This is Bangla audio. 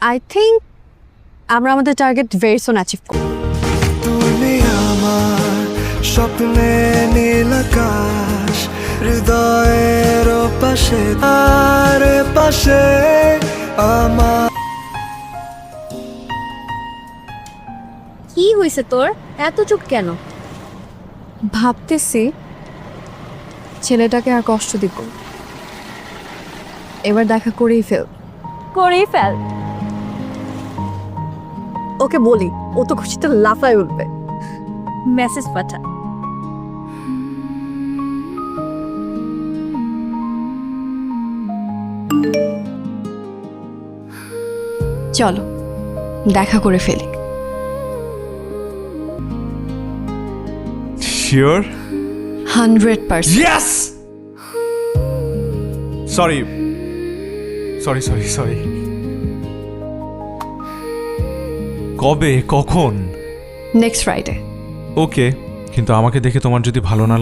আই থিঙ্ক আমরা আমাদের টার্গেট ভেরি সুন অ্যাচিভ করব। তুমি আমার স্বপ্নে নীল আকাশ, হৃদয়ের পাশে আর পাশে আমার। কি হয়েছে তোর, এত চুপ কেন? ভাবতেছি ছেলেটাকে আর কষ্ট দিব, এবার দেখা করেই ফেল। ওকে বলি, ও তো খুশিতে লাফায় উঠবে। মেসেজ পাঠা। চলো দেখা করে ফেলি। Sure? 100%। Yes! Sorry sorry sorry sorry. কবে, কখন? Next Friday. ওকে, কিন্তু আমাকে দেখে তোমার যদি ভালো না